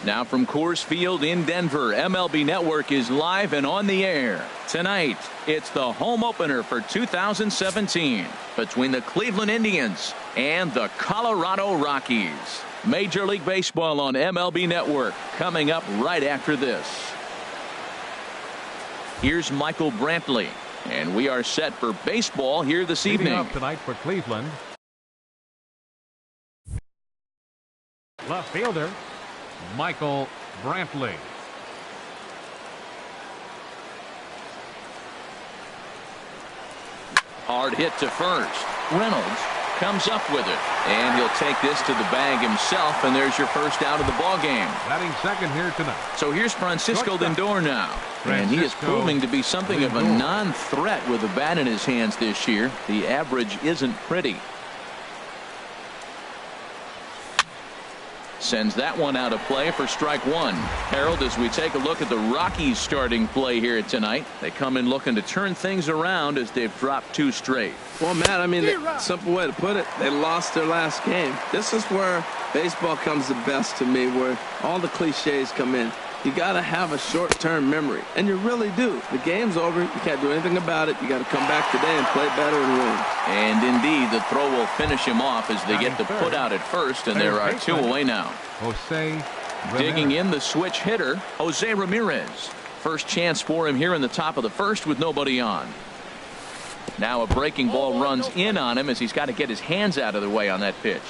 Now from Coors Field in Denver, MLB Network is live and on the air. Tonight, it's the home opener for 2017 between the Cleveland Indians and the Colorado Rockies. Major League Baseball on MLB Network coming up right after this. Here's Michael Brantley, and we are set for baseball here this evening. Up tonight for Cleveland. Left fielder Michael Brantley. Hard hit to first. Reynolds comes up with it, and he'll take this to the bag himself, and there's your first out of the ball game. Batting second here tonight. So here's Francisco Lindor now, and he is proving to be something of a non-threat with a bat in his hands this year. The average isn't pretty. Sends that one out of play for strike one. Harold, as we take a look at the Rockies starting play here tonight, they come in looking to turn things around as they've dropped 2 straight. Well, Matt, I mean, the simple way to put it, they lost their last game. This is where baseball comes the best to me, where all the cliches come in. You got to have a short-term memory, and you really do. The game's over. You can't do anything about it. You got to come back today and play better and win. And indeed, the throw will finish him off as they get the put out at first, and there are 2 away now. Digging in the switch hitter, Jose Ramirez. First chance for him here in the top of the first with nobody on. Now a breaking ball runs in on him as he's got to get his hands out of the way on that pitch.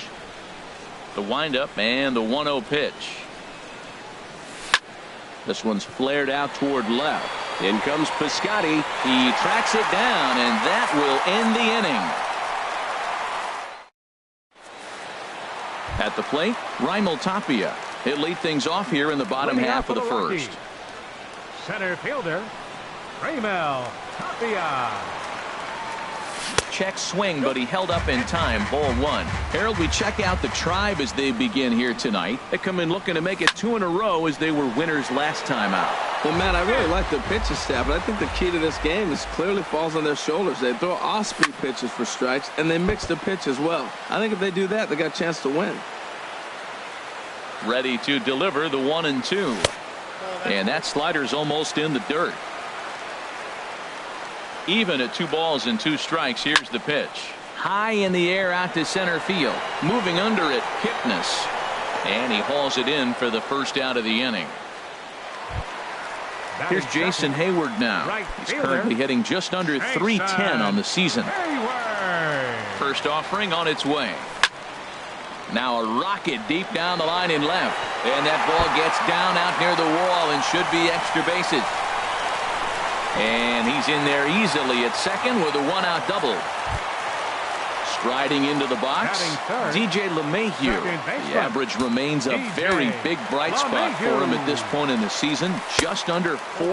The windup and the 1-0 pitch. This one's flared out toward left. In comes Piscotty. He tracks it down, and that will end the inning. At the plate, Raimel Tapia. He'll lead things off here in the bottom half of the first. Center fielder, Raimel Tapia. Check swing, but he held up in time. Ball 1. Harold, we check out the Tribe as they begin here tonight. They come in looking to make it 2 in a row as they were winners last time out. Well, Matt, I really like the pitching staff, but I think the key to this game is clearly falls on their shoulders. They throw off-speed pitches for strikes, and they mix the pitch as well. I think if they do that, they got a chance to win. Ready to deliver the 1-2. And that slider's almost in the dirt. Even at 2 balls and 2 strikes. Here's the pitch. High in the air out to center field. Moving under it, Kipnis. And he hauls it in for the first out of the inning. Here's Jason Hayward now. He's currently hitting just under .310 on the season. First offering on its way. Now a rocket deep down the line in left. And that ball gets down out near the wall and should be extra bases. And he's in there easily at second with a 1-out double. Striding into the box, DJ LeMahieu. The average remains a very big bright spot for him at this point in the season, just under 400.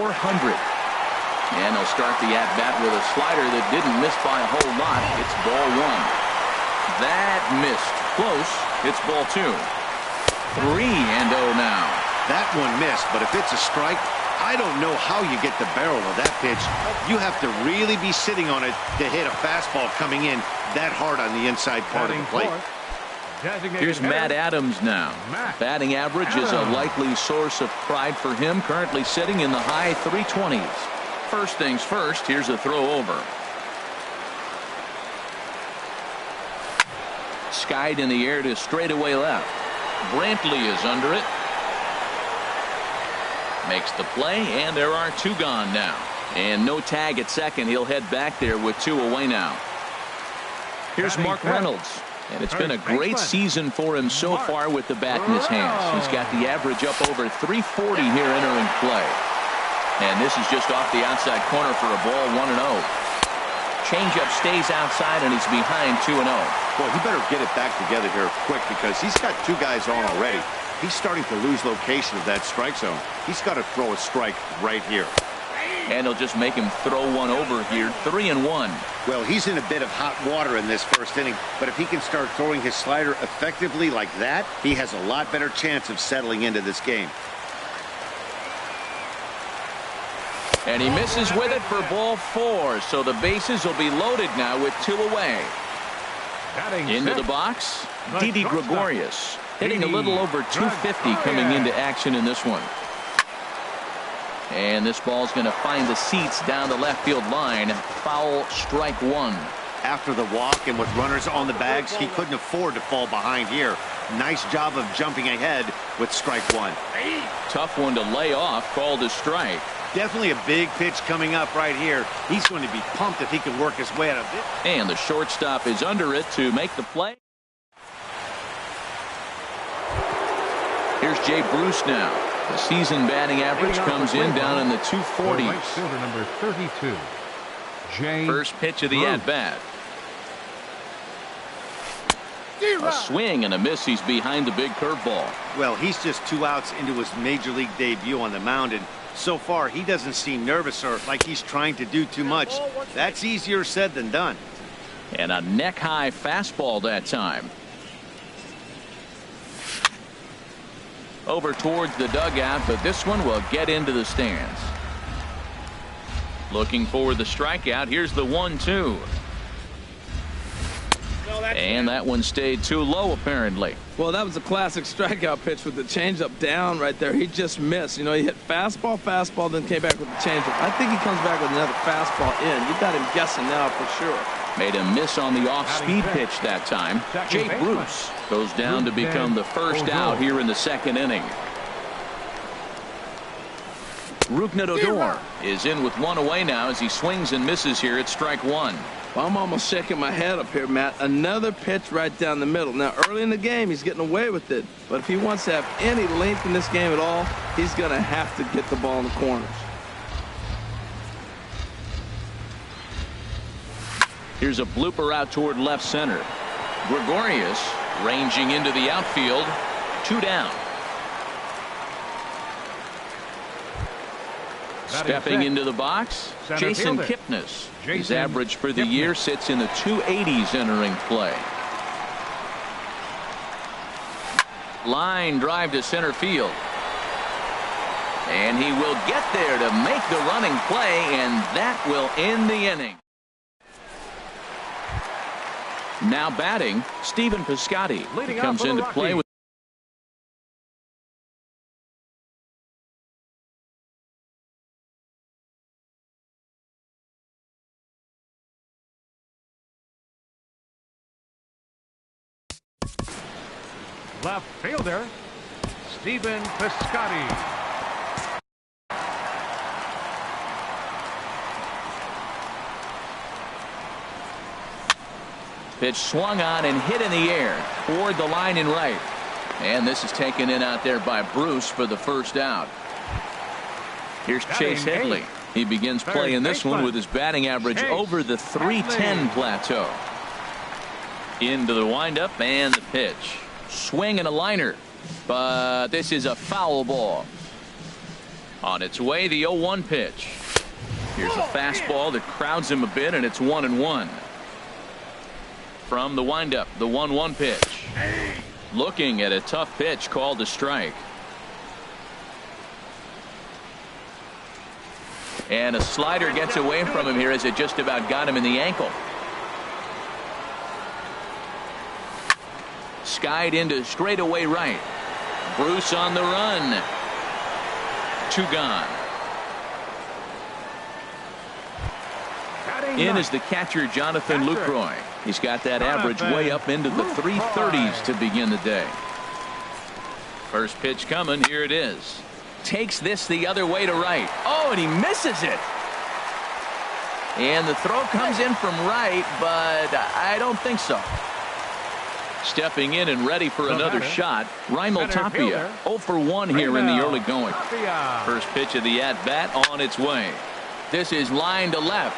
And he'll start the at-bat with a slider that didn't miss by a whole lot. It's ball 1. That missed. Close. It's ball 2. 3-0 now. That one missed, but if it's a strike, I don't know how you get the barrel of that pitch. You have to really be sitting on it to hit a fastball coming in that hard on the inside part of the plate. Here's Matt Adams now. Batting average is a likely source of pride for him, currently sitting in the high 320s. First things first, here's a throw over. Skied in the air to straightaway left. Brantley is under it. Makes the play, and there are 2 gone now. And no tag at second. He'll head back there with 2 away now. Here's Mark Reynolds. And it's been a great season for him so far with the bat in his hands. He's got the average up over 340 here entering play. And this is just off the outside corner for a ball 1-0. Changeup stays outside, and he's behind 2-0. Well, he better get it back together here quick because he's got 2 guys on already. He's starting to lose location of that strike zone. He's got to throw a strike right here. And he'll just make him throw one over here. 3-1. Well, he's in a bit of hot water in this first inning, but if he can start throwing his slider effectively like that, he has a lot better chance of settling into this game. And he misses with it for ball 4. So the bases will be loaded now with 2 away. Into the box, Didi Gregorius. Hitting a little over 250 coming into action in this one. And this ball's going to find the seats down the left field line. Foul, strike one. After the walk and with runners on the bags, he couldn't afford to fall behind here. Nice job of jumping ahead with strike one. Tough one to lay off, called a strike. Definitely a big pitch coming up right here. He's going to be pumped if he can work his way out of it. And the shortstop is under it to make the play. Here's Jay Bruce now. The season batting average comes in down in the 240s. Right fielder number 32, Jay First pitch of the at-bat. A swing and a miss. He's behind the big curveball. Well, he's just 2 outs into his major league debut on the mound, and so far he doesn't seem nervous or like he's trying to do too much. That's easier said than done. And a neck-high fastball that time. Over towards the dugout, but this one will get into the stands. Looking for the strikeout. Here's the 1-2. And that one stayed too low, apparently. Well, that was a classic strikeout pitch with the changeup down right there. He just missed. You know, he hit fastball, then came back with the changeup. I think he comes back with another fastball in. You got him guessing now for sure. Made a miss on the off-speed pitch that time. Jay Bruce goes down to become the first out here in the second inning. Rougned Odor is in with one away now as he swings and misses here at strike one. Well, I'm almost shaking my head up here, Matt. Another pitch right down the middle. Now, early in the game, he's getting away with it. But if he wants to have any length in this game at all, he's going to have to get the ball in the corners. Here's a blooper out toward left center. Gregorius ranging into the outfield. 2 down. Stepping into the box, Jason Kipnis. His average for the year sits in the 280s entering play. Line drive to center field. And he will get there to make the running play, and that will end the inning. Now batting, Stephen Piscotty. He comes into play with left fielder Stephen Piscotty. pitch swung on and hit in the air toward the line and right. And this is taken in out there by Bruce for the first out. Here's Chase Headley. He begins playing this one with his batting average over the 310 plateau. Into the windup and the pitch. Swing and a liner. But this is a foul ball. On its way, the 0-1 pitch. Here's a fastball that crowds him a bit, and it's 1-1. From the windup, the 1-1 pitch. Looking at a tough pitch called a strike. And a slider gets away from him here as it just about got him in the ankle. Skied into straightaway right. Bruce on the run. 2 gone. In is the catcher, Jonathan Lucroy. He's got that average way up into the 330s to begin the day. First pitch coming. Here it is. Takes this the other way to right. Oh, and he misses it. And the throw comes in from right, but I don't think so. Stepping in and ready for another shot, Raimel Tapia. 0 for 1 here in the early going. First pitch of the at-bat on its way. This is line to left.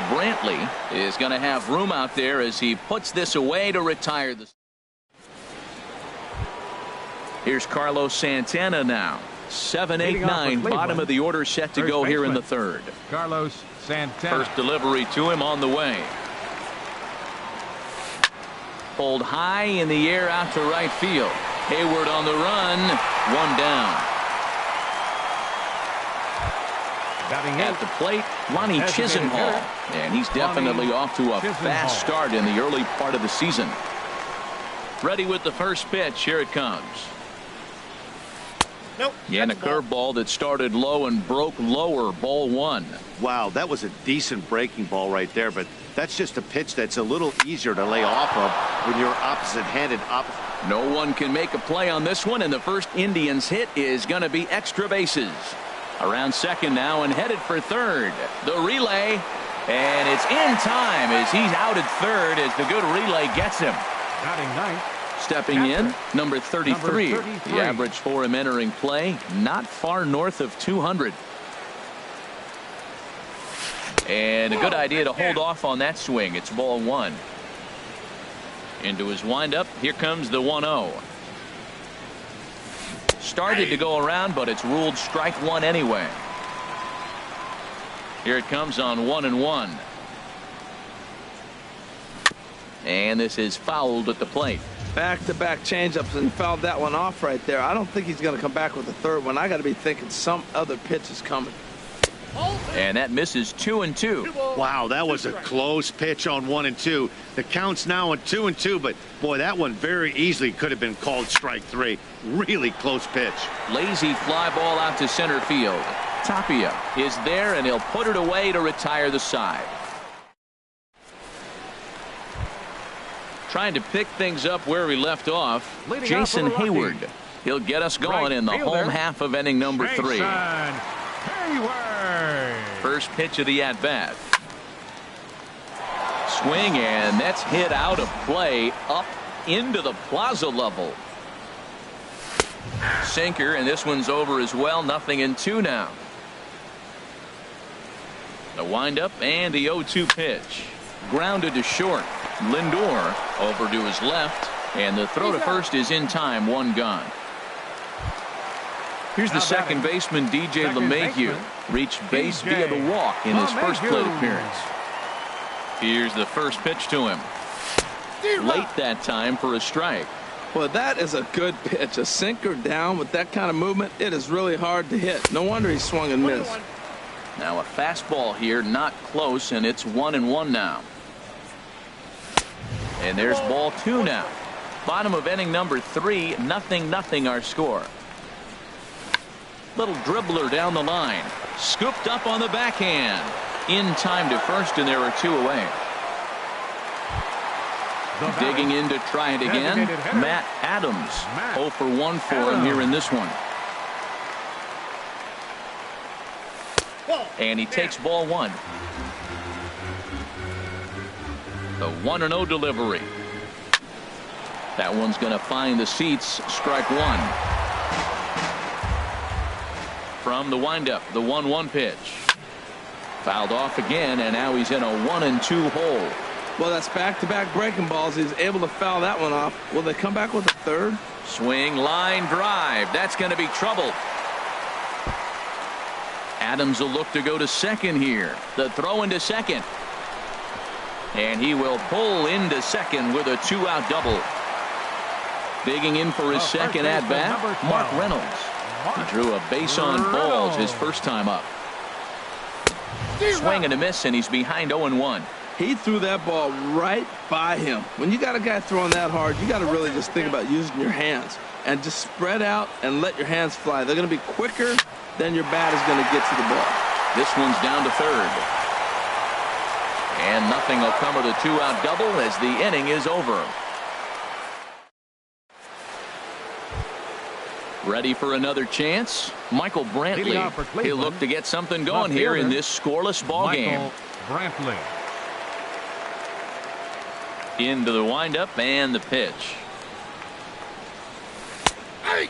Brantley is going to have room out there as he puts this away to retire the. Here's Carlos Santana now. 7, 8, 9, bottom of the order set to go here in the third. Carlos Santana. First delivery to him on the way. Pulled high in the air out to right field. Hayward on the run. 1 down. At the plate, Lonnie Chisenhall. And he's definitely off to a fast start in the early part of the season. Ready with the first pitch. Here it comes. Nope. Yeah, and a curveball that started low and broke lower. Ball one. Wow, that was a decent breaking ball right there, but that's just a pitch that's a little easier to lay off of when you're opposite-handed. No one can make a play on this one, and the first Indians hit is going to be extra bases. Around second now and headed for third. The relay, and it's in time as he's out at third as the good relay gets him. Batting ninth. Stepping in, number 33. Number 33. The average for him entering play, not far north of 200. And a good idea to hold off on that swing. It's ball one. Into his windup. Here comes the 1-0. Started to go around, but it's ruled strike one anyway. Here it comes on 1-1. And this is fouled at the plate. Back-to-back changeups, and fouled that one off right there. I don't think he's going to come back with the third one. I got to be thinking some other pitch is coming. And that misses 2-2. Wow, that was a close pitch on 1-2. The count's now on 2-2, but boy, that one very easily could have been called strike three. Really close pitch. Lazy fly ball out to center field. Tapia is there, and he'll put it away to retire the side. Trying to pick things up where we left off. Leading Jason off for the Hayward. Rockies. He'll get us going Right in the fielder. home half of inning number 3. Jason Hayward. First pitch of the at-bat. Swing, and that's hit out of play up into the plaza level. Sinker, and this one's over as well. 0-2 now. The windup and the 0-2 pitch. Grounded to short. Lindor over to his left, and the throw to first is in time. One gone. Here's the Now second batting. baseman, DJ Second LeMahieu. baseman, Reached base DJ via the walk in his first plate LeMahieu. appearance. Here's the first pitch to him. Late that time for a strike. Well, that is a good pitch. A sinker down with that kind of movement, it is really hard to hit. No wonder he swung and missed. Now a fastball here, not close, and it's 1-1 now. And there's ball 2 now. Bottom of inning number 3, 0-0 our score. Little dribbler down the line. Scooped up on the backhand. In time to first, and there are 2 away. Digging in to try it again. Designated hitter. Matt Adams. Matt 0 for 1 for him here in this one. And he takes ball 1. The 1-0 delivery. That one's going to find the seats. Strike 1. From the windup, the 1-1 pitch. Fouled off again, and now he's in a 1-2 hole. Well, that's back-to-back breaking balls. He's able to foul that one off. Will they come back with a third? Swing, line drive. That's going to be trouble. Adams will look to go to second here. The throw into second. And he will pull into second with a 2-out double. Digging in for his second at-bat, Mark Reynolds. He drew a base on balls his first time up. Swing and a miss, and he's behind 0-1. He threw that ball right by him. When you got a guy throwing that hard, you got to really just think about using your hands and just spread out and let your hands fly. They're going to be quicker than your bat is going to get to the ball. This one's down to third. And nothing will come of the 2-out double as the inning is over. Ready for another chance? Michael Leading off for Brantley. Cleveland, He'll look to get something going left here in fielder, this scoreless ball game. Michael Brantley. Into the windup and the pitch.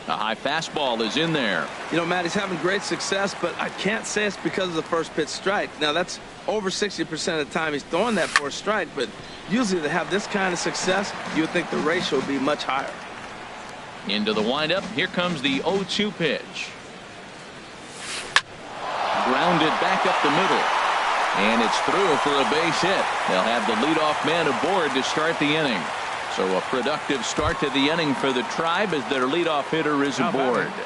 A high fastball is in there. You know, Matt, he's having great success, but I can't say it's because of the first pitch strike. Now, that's over 60% of the time he's throwing that for a strike, but usually to have this kind of success, you would think the ratio would be much higher. Into the windup. Here comes the 0-2 pitch. Grounded back up the middle. And it's through for a base hit. They'll have the leadoff man aboard to start the inning. So a productive start to the inning for the Tribe as their leadoff hitter is Now aboard. batting,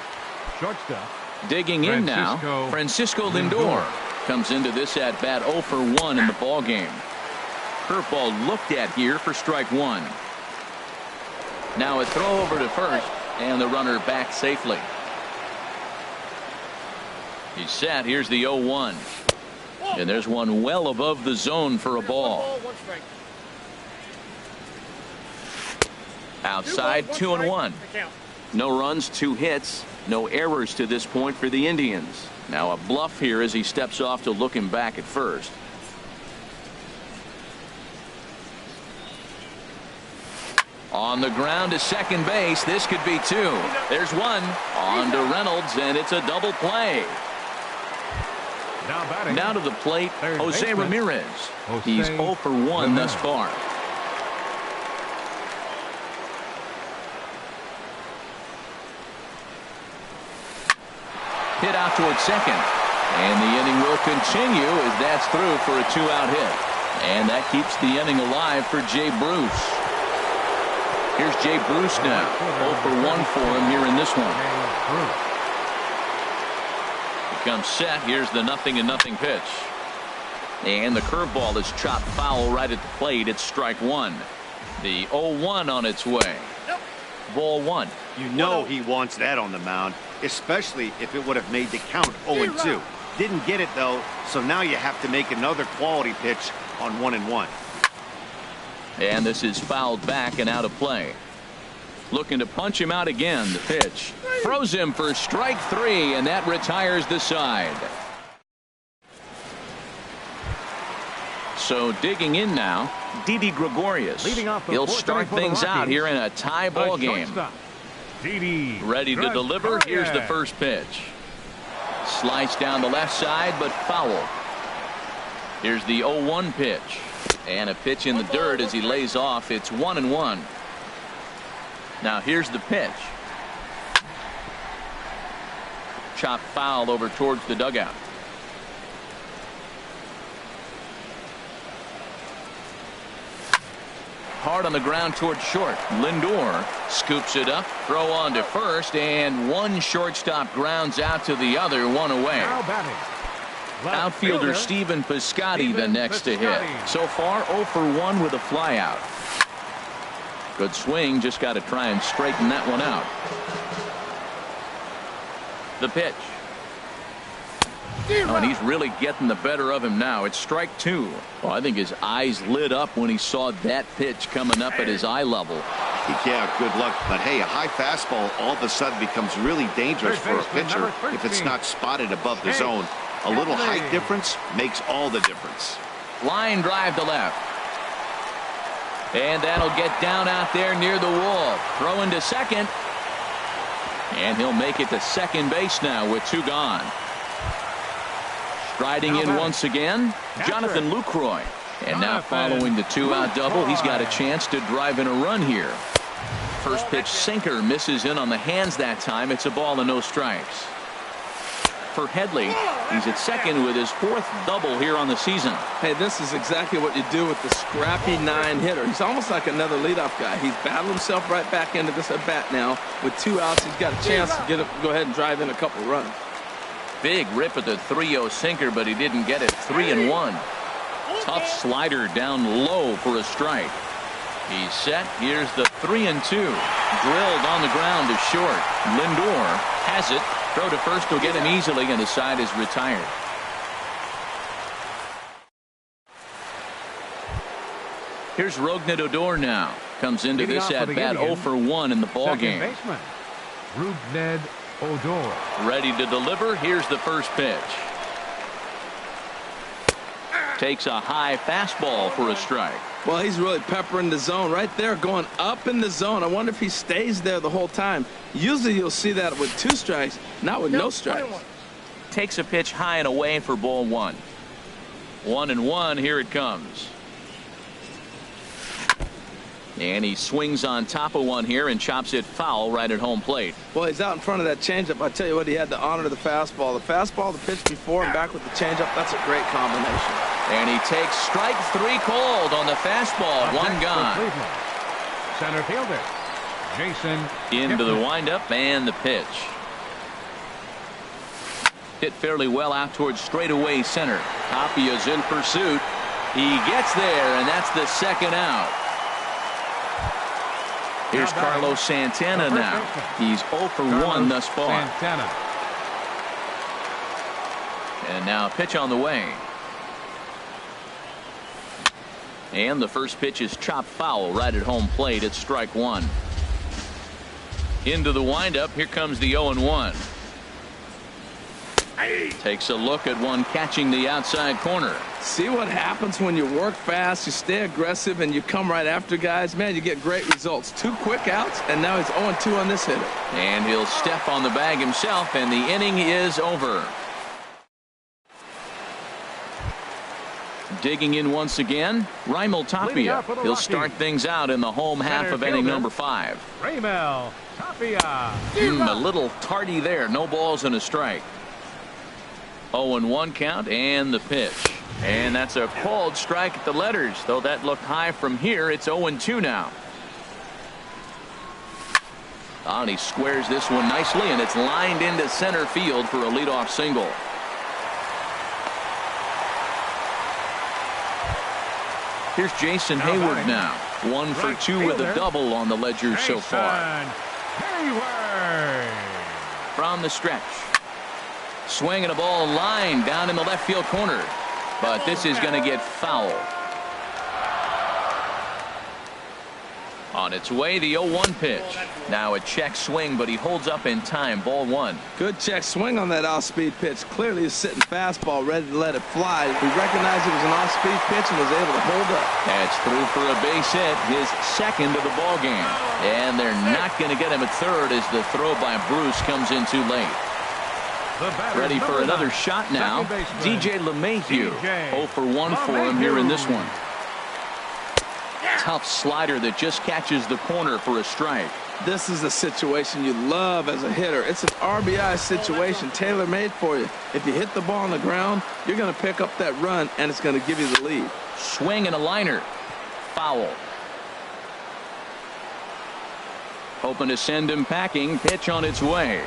shortstop. Digging in now, Francisco Lindor comes into this at bat 0 for 1 in the ball game. Curveball looked at here for strike 1. Now a throw over to first, and the runner back safely. He's set. Here's the 0-1. And there's one well above the zone for a ball. Outside, 2-1. No runs, 2 hits, no errors to this point for the Indians. Now a bluff here as he steps off to look him back at first. On the ground to second base. This could be 2. There's one. On to Reynolds, and it's a double play. Now to the plate, Jose Ramirez. He's 0 for 1 thus far. Hit out towards second. And the inning will continue as that's through for a 2-out hit. And that keeps the inning alive for Jay Bruce. Here's Jay Bruce now. 0 for 1 for him here in this one. He comes set. Here's the 0-0 pitch. And the curveball is chopped foul right at the plate. It's strike 1. The 0-1 on its way. Ball 1. You know he wants that on the mound, especially if it would have made the count 0-2. Didn't get it, though, so now you have to make another quality pitch on 1-1. And this is fouled back and out of play. Looking to punch him out again. The pitch throws him for strike 3, and that retires the side. So digging in now, Didi Gregorius. He'll start things out here in a tie ball game. Ready to deliver. Here's the first pitch. Sliced down the left side, but foul. Here's the 0-1 pitch. And a pitch in the dirt as he lays off. It's 1-1. Now here's the pitch. Chopped foul over towards the dugout. Hard on the ground towards short. Lindor scoops it up. Throw on to first, and one shortstop grounds out to the other. One away. Outfielder Stephen Piscotty the next to hit. So far 0 for 1 with a flyout. Good swing. Just got to try and straighten that one out. The pitch. Oh, and he's really getting the better of him now. It's strike 2. Well, I think his eyes lit up when he saw that pitch coming up at his eye level. Yeah, good luck. But hey, a high fastball all of a sudden becomes really dangerous for a pitcher if it's not spotted above the zone. A little height difference makes all the difference. Line drive to left. And that'll get down out there near the wall. Throwing to second. And he'll make it to second base now with 2 gone. Striding in once again, Jonathan Lucroy. And now following the 2-out double, he's got a chance to drive in a run here. First pitch sinker misses in on the hands that time. It's a ball and no strikes. For Headley, he's at second with his 4th double here on the season. Hey, this is exactly what you do with the scrappy 9-hitter. He's almost like another leadoff guy. He's battled himself right back into this at bat now. With 2 outs, he's got a chance to go ahead and drive in a couple runs. Big rip at the 3-0 sinker, but he didn't get it. 3-1. Tough slider down low for a strike. He's set. Here's the 3-2. Drilled on the ground to short. Lindor has it. Throw to first will get him easily, and the side is retired. Here's Rougned Odor now. Comes into this at bat 0 for 1 in the ball game. Rougned Odor. Ready to deliver. Here's the first pitch. Takes a high fastball for a strike. Well, he's really peppering the zone right there, going up in the zone. I wonder if he stays there the whole time. Usually you'll see that with 2 strikes, not with no strikes. Takes a pitch high and away for ball 1. 1-1. Here it comes. And he swings on top of one here and chops it foul right at home plate. Well, he's out in front of that changeup. I tell you what, he had to honor the fastball. The fastball, the pitch before, and back with the changeup. That's a great combination. And he takes strike 3 cold on the fastball. 1 gone. Center fielder Jason into the windup and the pitch. Hit fairly well out towards straightaway center. Tapia's in pursuit. He gets there, and that's the 2nd out. Here's Carlos Santana now. He's 0 for 1 thus far. Santana. And now a pitch on the way. And the first pitch is chopped foul right at home plate. It's strike one. Into the windup. Here comes the 0-1. Takes a look at one catching the outside corner. See what happens when you work fast, you stay aggressive, and you come right after guys? Man, you get great results. 2 quick outs, and now he's 0-2 on this hitter. And he'll step on the bag himself, and the inning is over. Digging in once again, Raimel Tapia. He'll start things out in the home half of inning number 5. Raimel Tapia. A little tardy there. No balls and a strike. 0-1 count and the pitch. And that's a called strike at the letters. Though that looked high from here, it's 0-2 now. And he squares this one nicely, and it's lined into center field for a leadoff single. Here's Jason Hayward now. 1 for 2 with a double on the ledger so far. Hayward. From the stretch. Swinging a ball line down in the left field corner. But this is going to get foul. On its way, the 0-1 pitch. Now a check swing, but he holds up in time. Ball 1. Good check swing on that off-speed pitch. Clearly he's sitting fastball, ready to let it fly. He recognized it was an off-speed pitch and was able to hold up. That's through for a base hit, his second of the ball game. And they're not going to get him at third as the throw by Bruce comes in too late. Ready for another shot now. DJ LeMahieu. 0 for 1 for him here in this one. Tough slider that just catches the corner for a strike. This is a situation you love as a hitter. It's an RBI situation tailor-made for you. If you hit the ball on the ground, you're going to pick up that run, and it's going to give you the lead. Swing and a liner. Foul. Hoping to send him packing. Pitch on its way.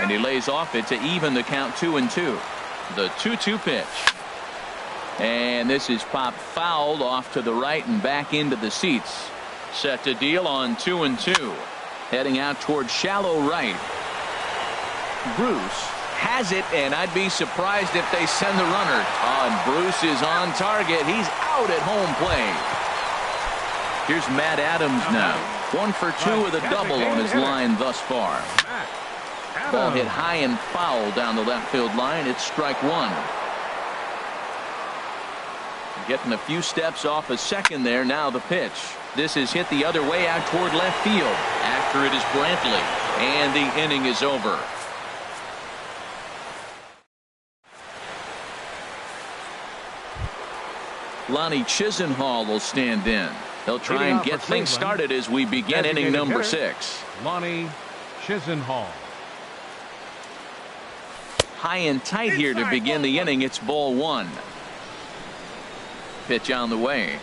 And he lays off it to even the count 2-2. The 2-2 pitch. And this is popped fouled off to the right and back into the seats. Set to deal on 2-2. Heading out towards shallow right. Bruce has it, and I'd be surprised if they send the runner. And Bruce is on target. He's out at home plate. Here's Matt Adams now. 1 for 2 with a double on his line thus far. Ball hit high and foul down the left field line. It's strike one. Getting a few steps off a second there. Now the pitch. This is hit the other way out toward left field. After it is Brantley. And the inning is over. Lonnie Chisenhall will stand in. They'll try and get things started as we begin inning number 6. Lonnie Chisenhall. High and tight here to begin the inning. It's ball 1. Pitch on the way.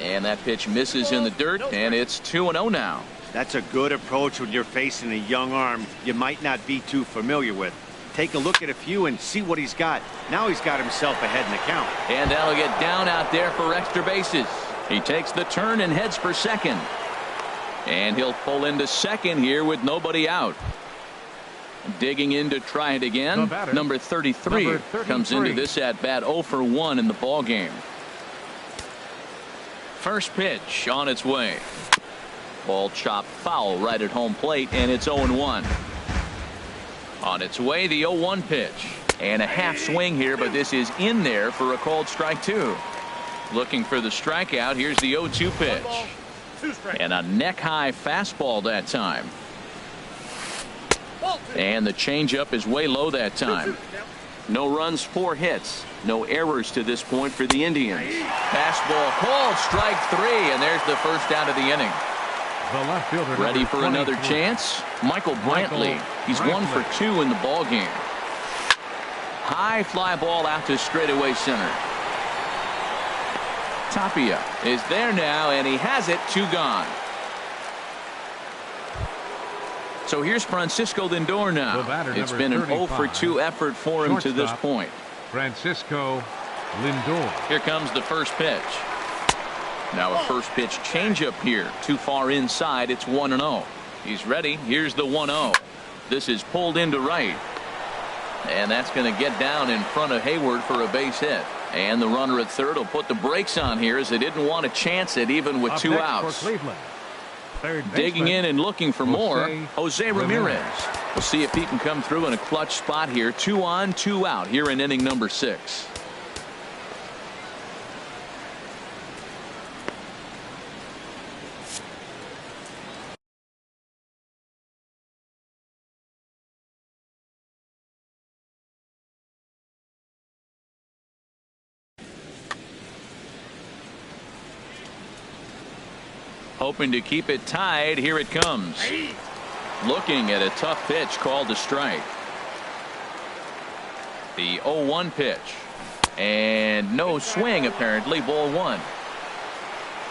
And that pitch misses in the dirt, and it's 2-0 now. That's a good approach when you're facing a young arm you might not be too familiar with. Take a look at a few and see what he's got. Now he's got himself ahead in the count. And that'll get down out there for extra bases. He takes the turn and heads for second. And he'll pull into second here with nobody out. Digging in to try it again. Number 33 comes into this at bat 0 for 1 in the ball game. First pitch on its way. Ball chopped foul right at home plate, and it's 0-1. On its way, the 0-1 pitch. And a half swing here, but this is in there for a called strike 2. Looking for the strikeout. Here's the 0-2 pitch. And a neck-high fastball that time. And the changeup is way low that time. No runs, 4 hits. No errors to this point for the Indians. Fastball called, strike 3, and there's the first out of the inning. The left fielder ready for another chance. Michael Brantley. He's 1 for 2 in the ball game. High fly ball out to straightaway center. Tapia is there now, and he has it. 2 gone. So here's Francisco Lindor now. It's been an 0 for 2 effort for him to this point. Francisco Lindor. Here comes the first pitch. Now a first pitch changeup here. Too far inside. It's 1-0. He's ready. Here's the 1-0. This is pulled into right. And that's going to get down in front of Hayward for a base hit. And the runner at third will put the brakes on here as they didn't want to chance it even with 2 outs. Digging in and looking for more, Jose Ramirez. We'll see if he can come through in a clutch spot here. 2 on, 2 out here in inning number 6. Hoping to keep it tied. Here it comes. Looking at a tough pitch called a strike. The 0-1 pitch. And no swing apparently. Ball 1.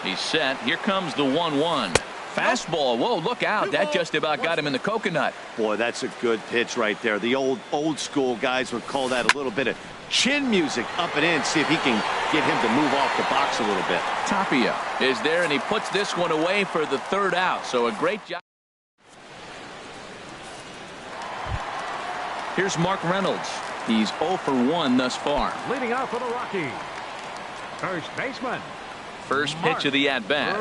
He's set. Here comes the 1-1. Fastball. Whoa, look out. That just about got him in the coconut. Boy, that's a good pitch right there. The old school guys would call that a little bit of chin music up and in. See if he can get him to move off the box a little bit. Tapia is there, and he puts this one away for the 3rd out. So a great job. Here's Mark Reynolds. He's 0 for 1 thus far. Leading off for the Rockies, first baseman. First pitch of the at-bat.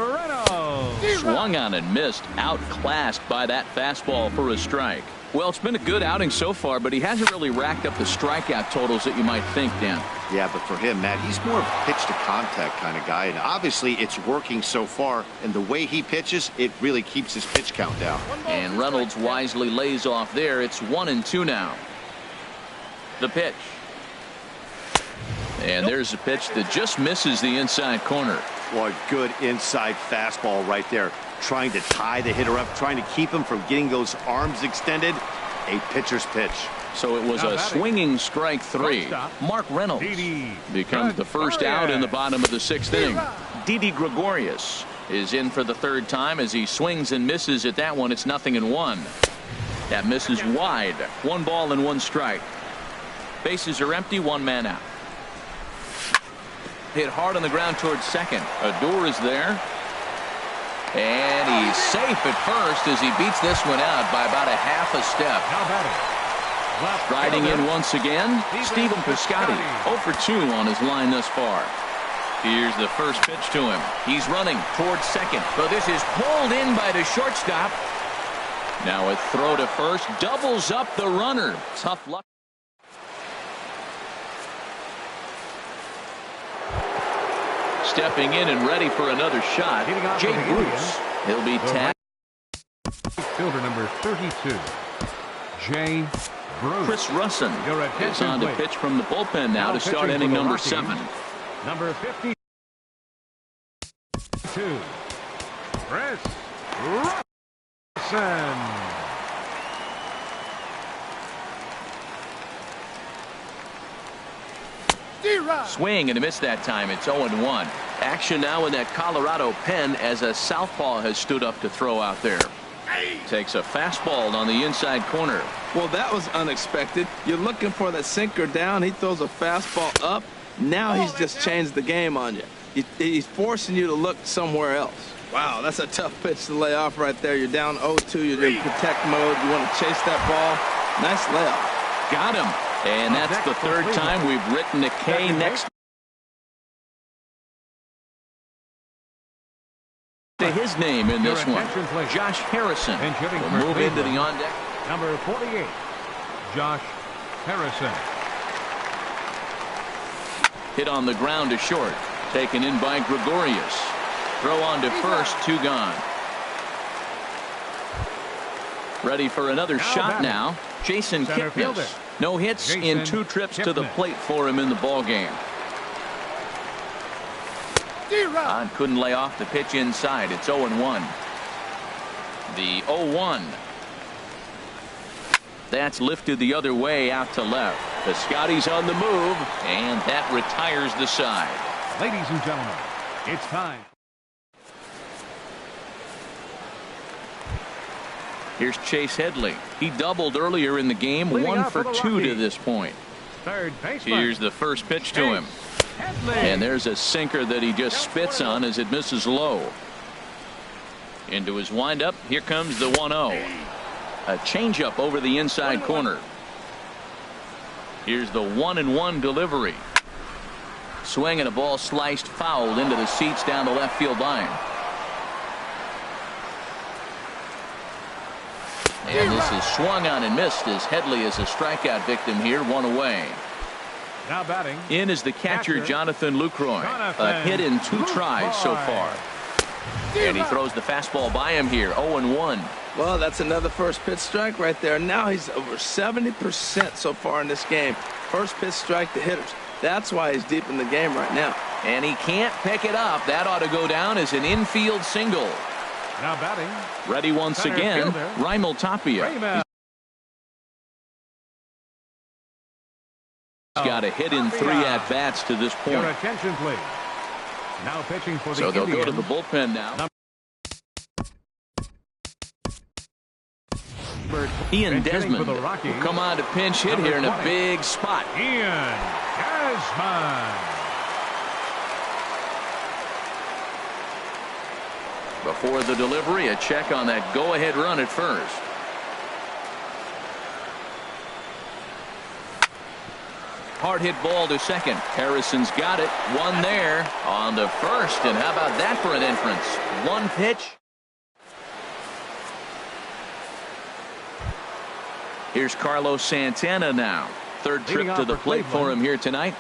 Swung on and missed. Outclassed by that fastball for a strike. Well, it's been a good outing so far, but he hasn't really racked up the strikeout totals that you might think, Dan. Yeah, but for him, Matt, he's more of a pitch-to-contact kind of guy, and obviously it's working so far, and the way he pitches, it really keeps his pitch count down. And Reynolds wisely lays off there. It's 1-2 now. The pitch. And there's a pitch that just misses the inside corner. Boy, good inside fastball right there. Trying to tie the hitter up, trying to keep him from getting those arms extended. A pitcher's pitch. So it was a swinging strike 3. Mark Reynolds becomes the first out in the bottom of the 6th inning. Didi Gregorius is in for the 3rd time as he swings and misses at that one. It's 0-1. That misses wide. 1 ball and 1 strike. Bases are empty. 1 man out. Hit hard on the ground towards second. Odor is there. And he's safe at first as he beats this one out by about a half a step. Riding in once again, Stephen Piscotty. 0 for 2 on his line thus far. Here's the first pitch to him. He's running towards second. But this is pulled in by the shortstop. Now a throw to first. Doubles up the runner. Tough luck. Stepping in and ready for another shot, Jake Bruce. He'll be tagged. Fielder number 32, Jay Bruce. Chris Russin is on to pitch from the bullpen now to start inning number 7. Number 52, Chris Russin. Swing and a miss that time. It's 0-1. Action now in that Colorado pen as a southpaw has stood up to throw out there. Takes a fastball on the inside corner. Well, that was unexpected. You're looking for the sinker down. He throws a fastball up. Now he's just changed the game on you. He's forcing you to look somewhere else. Wow, that's a tough pitch to lay off right there. You're down 0-2. You're in protect mode. You want to chase that ball. Nice layoff. Got him. And that's the 3rd time we've written a K next to his name in this one. Josh Harrison will move into the on deck. Number 48, Josh Harrison. Hit on the ground to short. Taken in by Gregorius. Throw on to first. 2 gone. Ready for another shot now. Jason Kipnis. No hits in 2 trips to the plate for him in the ball game. Couldn't lay off the pitch inside. It's 0-1. The 0-1. That's lifted the other way out to left. Piscotty's on the move, and that retires the side. Ladies and gentlemen, it's time. Here's Chase Headley. He doubled earlier in the game. 1 for 2 to this point. Third baseman. Here's the first pitch to him. And there's a sinker that he just spits on as it misses low. Into his windup. Here comes the 1-0. A changeup over the inside corner. Here's the 1-1 delivery. Swing and a ball sliced fouled into the seats down the left field line. And this is swung on and missed as Headley is a strikeout victim here. 1 away. Now batting. In is the catcher Jonathan Lucroy. A hit in 2 tries so far. And he throws the fastball by him here. 0-1. Well, that's another first pitch strike right there. Now he's over 70% so far in this game. First pitch strike to hitters. That's why he's deep in the game right now. And he can't pick it up. That ought to go down as an infield single. Now batting. Ready once again, Raimel Tapia. He's got a hit in 3 at-bats to this point. Your attention, please. Now pitching for the So they'll Indians. go to the bullpen now. Ian Desmond will come on to pinch hit here in a big spot. Ian Desmond. Before the delivery, a check on that go-ahead run at first. Hard hit ball to second. Harrison's got it. One there on the first. And how about that for an entrance? 1 pitch. Here's Carlos Santana now. 3rd trip to the plate for him here tonight.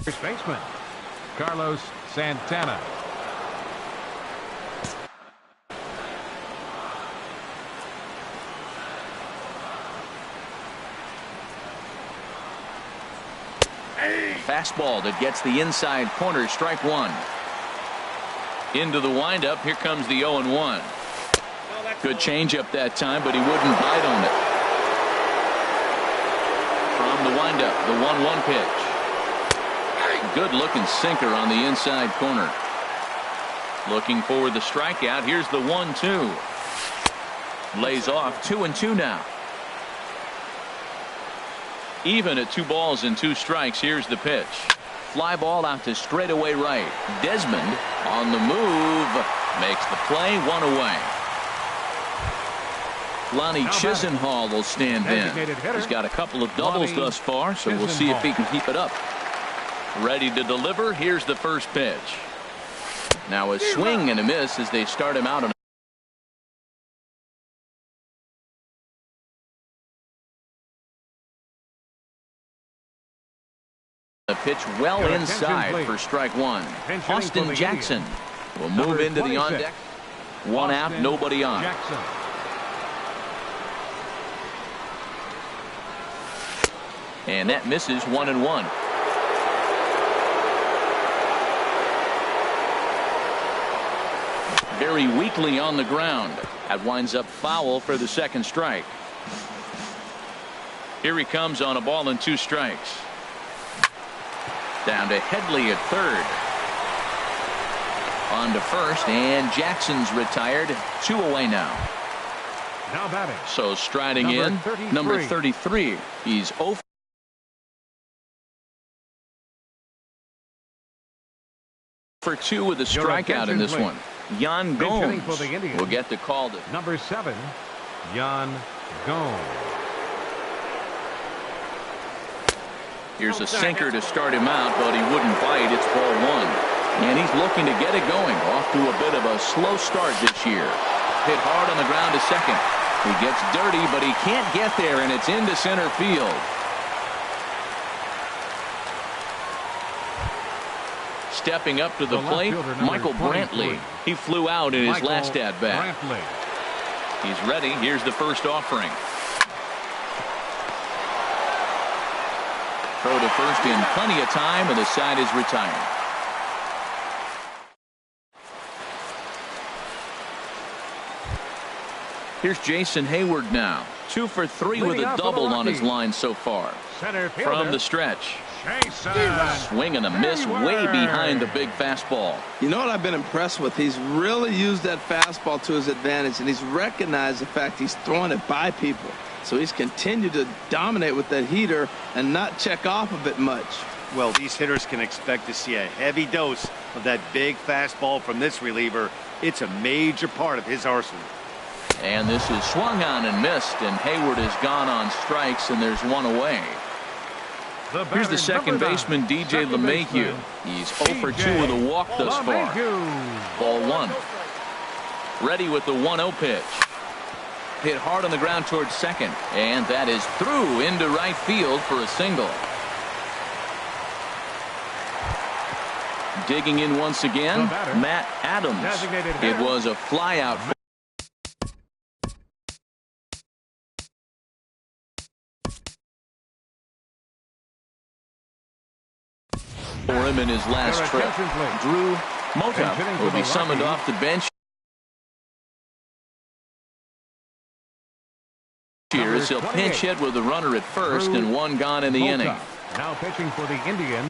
First baseman Carlos Santana. Fastball that gets the inside corner. Strike 1. Into the windup. Here comes the 0-1. Good changeup that time, but he wouldn't bite on it. From the windup, the 1-1 pitch. Good looking sinker on the inside corner. Looking for the strikeout. Here's the 1-2. Lays off. 2-2 now. Even at 2 balls and 2 strikes. Here's the pitch. Fly ball out to straightaway right. Desmond on the move. Makes the play. 1 away. Lonnie Chisenhall will stand in. He's got a couple of doubles thus far, so we'll see if he can keep it up. Ready to deliver. Here's the first pitch. Now a swing and a miss as they start him out on the pitch well inside for strike 1. Austin Jackson will move into the on deck. 1 out, nobody on. And that misses. 1-1. Very weakly on the ground. That winds up foul for the 2nd strike. Here he comes on a ball and 2 strikes. Down to Headley at 3rd. On to 1st, and Jackson's retired. 2 away now. Now batting. So striding in, number 33. He's 0 for 2 with a strikeout in this one. Yan Gomes will get the call to number 7, Yan Gomes. Here's a sinker to start him out, but he wouldn't bite. It's ball 1. And he's looking to get it going. Off to a bit of a slow start this year. Hit hard on the ground to second. He gets dirty, but he can't get there, and it's into center field. Stepping up to the plate, Michael Brantley. He flew out in his last at-bat. He's ready. Here's the first offering. Throw to first in plenty of time, and the side is retired. Here's Jason Hayward now. 2 for 3 with a double on his line so far. From the stretch. Swing and a miss way behind the big fastball. You know what I've been impressed with? He's really used that fastball to his advantage, and he's recognized the fact he's throwing it by people. So he's continued to dominate with that heater and not check off of it much. Well, these hitters can expect to see a heavy dose of that big fastball from this reliever. It's a major part of his arsenal. And this is swung on and missed, and Hayward has gone on strikes, and there's one away. Here's the second baseman, DJ LeMahieu. He's 0 for 2 with a walk thus far. Ball 1. Ready with the 1-0 pitch. Hit hard on the ground towards second, and that is through into right field for a single. Digging in once again, Matt Adams. It was a flyout for him in his last trip. Drew Mota will be summoned off the bench here as he'll pinch hit with the runner at first and one gone in the inning. Now pitching for the Indians.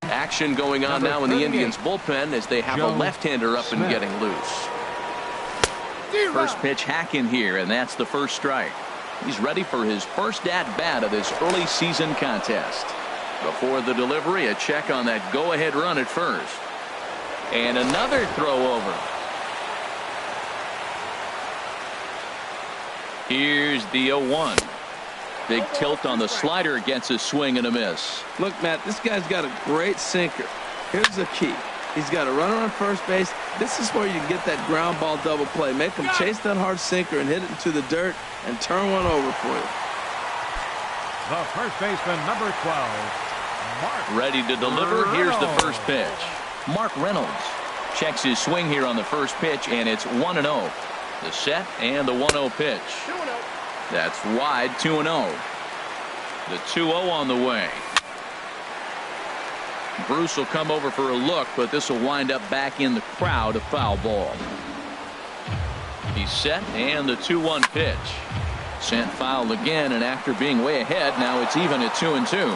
Action going on now in the Indians bullpen as they have a left-hander up and getting loose. First pitch hack in here, and that's the first strike. He's ready for his first at-bat of this early season contest. Before the delivery, a check on that go-ahead run at first. And another throw over. Here's the 0-1. Big tilt on the slider, gets a swing and a miss. Look, Matt, this guy's got a great sinker. Here's the key. He's got a runner on first base. This is where you get that ground ball double play. Make him chase that hard sinker and hit it into the dirt and turn one over for you. The first baseman, number 12, Mark. Ready to deliver. Here's the first pitch. Mark Reynolds checks his swing here on the first pitch, and it's 1-0. The set and the 1-0 pitch. That's wide, 2-0. The 2-0 on the way. Bruce will come over for a look, but this will wind up back in the crowd, a foul ball. He's set, and the 2-1 pitch. Sent foul again, and after being way ahead, now it's even at 2-2.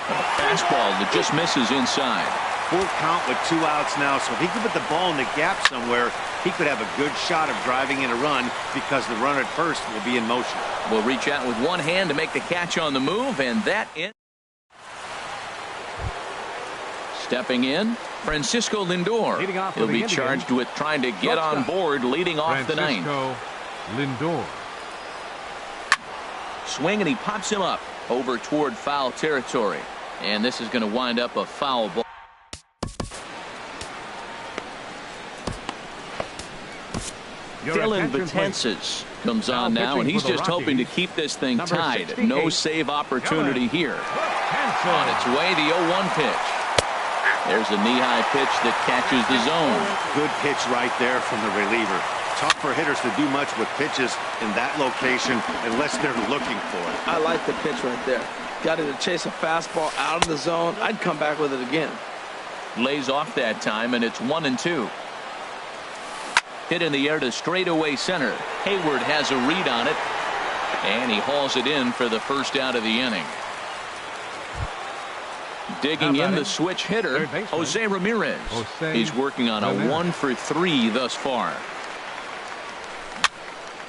A fastball that just misses inside. Full count with 2 outs now, so if he could put the ball in the gap somewhere, he could have a good shot of driving in a run because the runner at first will be in motion. Will reach out with one hand to make the catch on the move, and that in. Stepping in, Francisco Lindor. He'll be charged with trying to get on board, leading off the ninth. Lindor. Swing, and he pops him up over toward foul territory, and this is going to wind up a foul ball. Dylan Betances comes on now, and he's just hoping to keep this thing tied. No save opportunity here. On its way, the 0-1 pitch. There's a knee-high pitch that catches the zone. Good pitch right there from the reliever. Tough for hitters to do much with pitches in that location unless they're looking for it. I like the pitch right there. Got it to chase a fastball out of the zone. I'd come back with it again. Lays off that time, and it's 1-2. Hit in the air to straightaway center. Hayward has a read on it, and he hauls it in for the first out of the inning. Digging in the switch hitter, Jose Ramirez. He's working on a 1 for 3 thus far.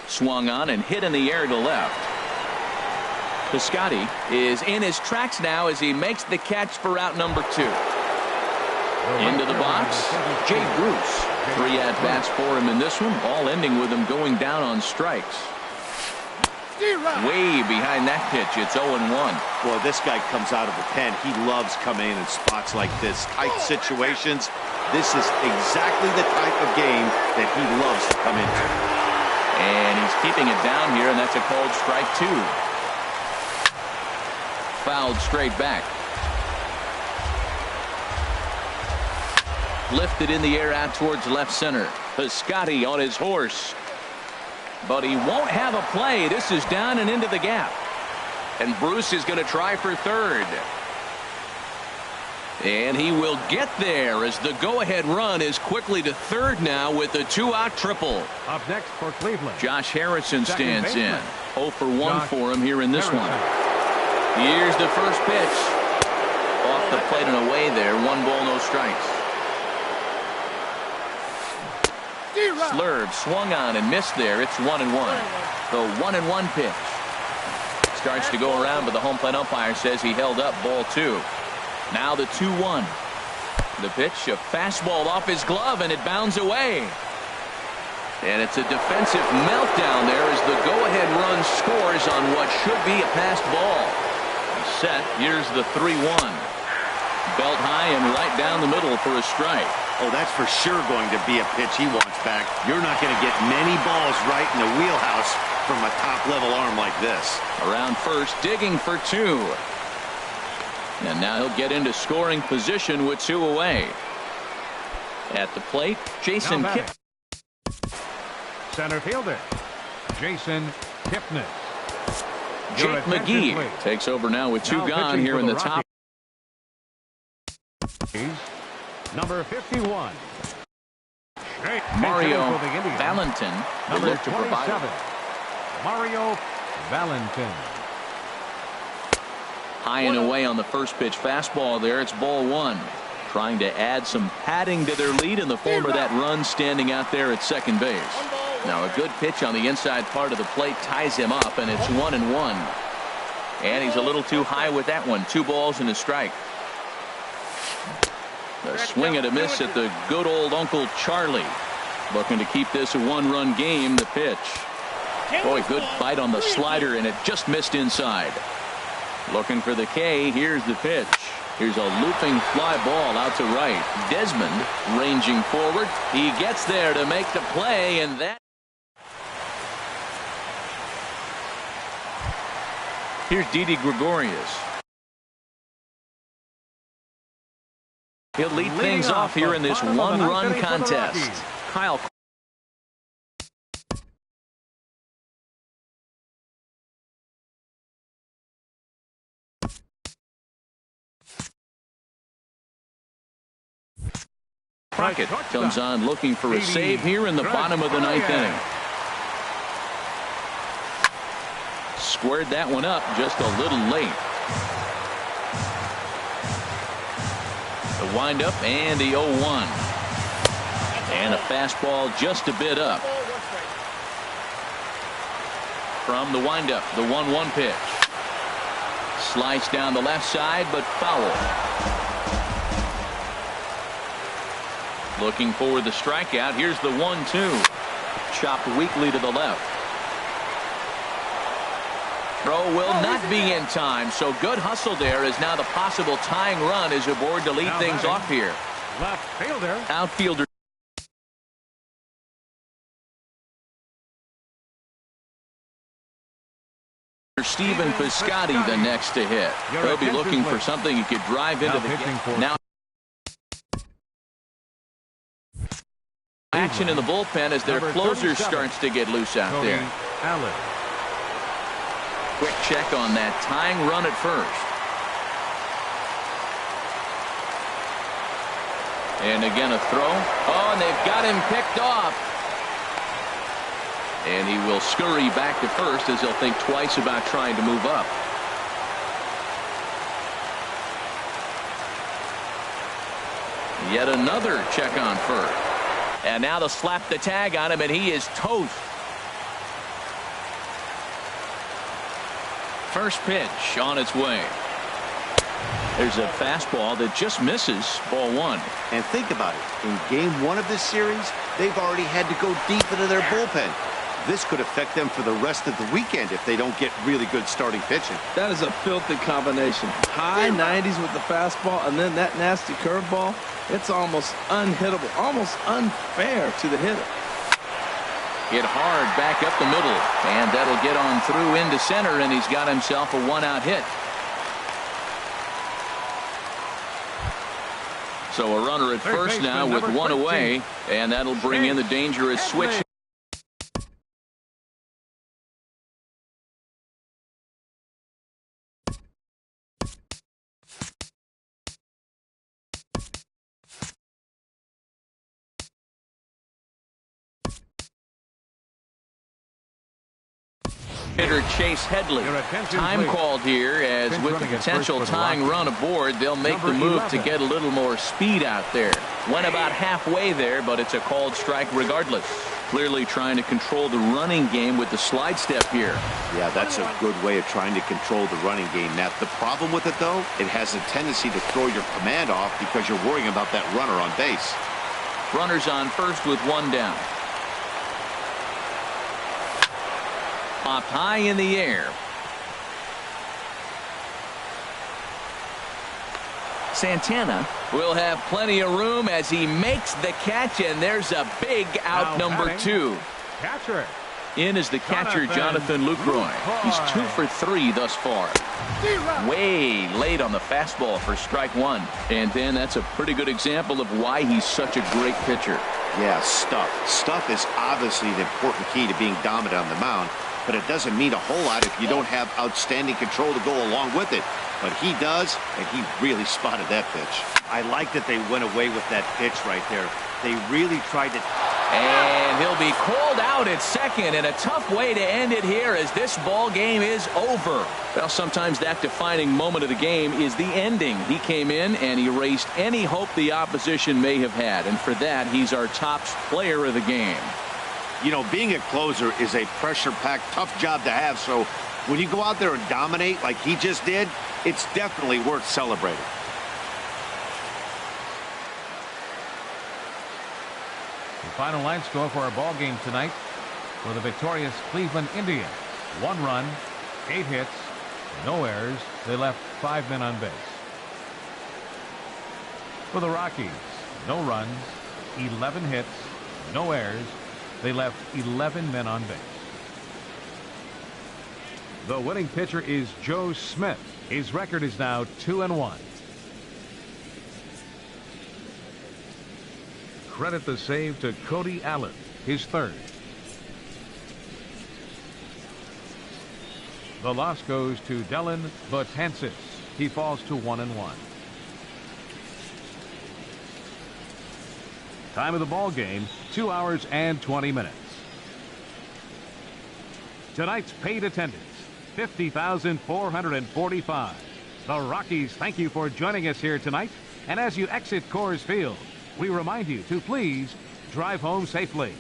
Swung on and hit in the air to left. Piscotty is in his tracks now as he makes the catch for out number 2. Into the box, Jay Bruce. 3 at-bats for him in this one, all ending with him going down on strikes. Way behind that pitch, it's 0-1. Well, this guy comes out of the pen. He loves coming in spots like this. Tight situations. This is exactly the type of game that he loves to come into. And he's keeping it down here, and that's a called strike 2. Fouled straight back. Lifted in the air out towards left center. Piscotty on his horse. But he won't have a play. This is down and into the gap. And Bruce is going to try for third. And he will get there as the go-ahead run is quickly to third now with a 2-out triple. Up next for Cleveland, Josh Harrison stands in. 0 for 1 Josh for him here in this Harrison. one. Here's the first pitch. Off the plate and away there. 1 ball, no strikes. Slurve swung on and missed there. It's 1-1. The 1-1 pitch. Starts to go around, but the home plate umpire says he held up ball 2. Now the 2-1. The pitch, a fastball off his glove, and it bounds away. And it's a defensive meltdown there as the go-ahead run scores on what should be a passed ball. Set. Here's the 3-1. Belt high and right down the middle for a strike. Oh, that's for sure going to be a pitch he wants back. You're not going to get many balls right in the wheelhouse from a top-level arm like this. Around first, digging for 2. And now he'll get into scoring position with 2 away. At the plate, Jason Kip. center fielder, Jason Kipnis. Jake McGee takes over now with 2 gone here in the top. Number 51. Mario Valentin will Number look to provide. 27. Mario Valentin. High and away on the first pitch fastball there. It's ball 1. Trying to add some padding to their lead in the form of that run standing out there at second base. Now a good pitch on the inside part of the plate ties him up, and it's 1-1. And he's a little too high with that one. 2 balls and a strike. A swing and a miss at the good old Uncle Charlie. Looking to keep this a 1-run game. The pitch. Boy, good bite on the slider, and it just missed inside. Looking for the K. Here's the pitch. Here's a looping fly ball out to right. Desmond ranging forward. He gets there to make the play, and that. Here's Didi Gregorius. He'll lead things off here in this 1-run contest. Kyle Crockett comes on looking for a save here in the bottom of the 9th inning. Squared that one up just a little late. The windup and the 0-1. And a fastball just a bit up. From the windup, the 1-1 pitch. Sliced down the left side, but foul. Looking for the strikeout. Here's the 1-2. Chopped weakly to the left. Throw will not be in time, so good hustle there is now the possible tying run is aboard to lead things off here. Left fielder. Outfielder Stephen Piscotty the next to hit. He'll be looking for something he could drive into the game. Now action in the bullpen as their closer starts to get loose out there. Quick check on that tying run at first. And again a throw. Oh, and they've got him picked off. And he will scurry back to first as he'll think twice about trying to move up. Yet another check on first. And now they'll slap the tag on him, and he is toast. First pitch on its way. There's a fastball that just misses. Ball 1. And think about it. In game 1 of this series, they've already had to go deep into their bullpen. This could affect them for the rest of the weekend if they don't get really good starting pitching. That is a filthy combination. High 90s with the fastball, and then that nasty curveball. It's almost unhittable, almost unfair to the hitter. Hit hard back up the middle, and that'll get on through into center, and he's got himself a 1-out hit. So a runner at first now with 1 away, and that'll bring in the dangerous switch. Hitter Chase Headley. Time called here, as with the potential tying run aboard, they'll make the move to get a little more speed out there. Went about halfway there, but it's a called strike regardless. Clearly trying to control the running game with the slide step here. Yeah, that's a good way of trying to control the running game. Now, the problem with it, though, it has a tendency to throw your command off because you're worrying about that runner on base. Runners on first with one down. Popped high in the air. Santana will have plenty of room as he makes the catch, and there's a big out, number 2. Catcher. In is the catcher, Jonathan Lucroy. He's 2 for 3 thus far. Way late on the fastball for strike 1. And then that's a pretty good example of why he's such a great pitcher. Yeah, stuff. Stuff is obviously the important key to being dominant on the mound, but it doesn't mean a whole lot if you don't have outstanding control to go along with it. But he does, and he really spotted that pitch. I like that they went away with that pitch right there. They really tried to... And he'll be called out at second, and a tough way to end it here as this ball game is over. Well, sometimes that defining moment of the game is the ending. He came in and erased any hope the opposition may have had, and for that, he's our top player of the game. You know, being a closer is a pressure-packed, tough job to have, so when you go out there and dominate like he just did, it's definitely worth celebrating. The final line score for our ball game tonight for the victorious Cleveland Indians: 1 run, 8 hits, no errors. They left 5 men on base. For the Rockies, no runs, 11 hits, no errors. They left 11 men on base. The winning pitcher is Joe Smith. His record is now 2-1. Credit the save to Cody Allen, his 3rd. The loss goes to Dylan Betances. He falls to 1-1. Time of the ball game, 2 hours and 20 minutes. Tonight's paid attendance, 50,445. The Rockies thank you for joining us here tonight. And as you exit Coors Field, we remind you to please drive home safely.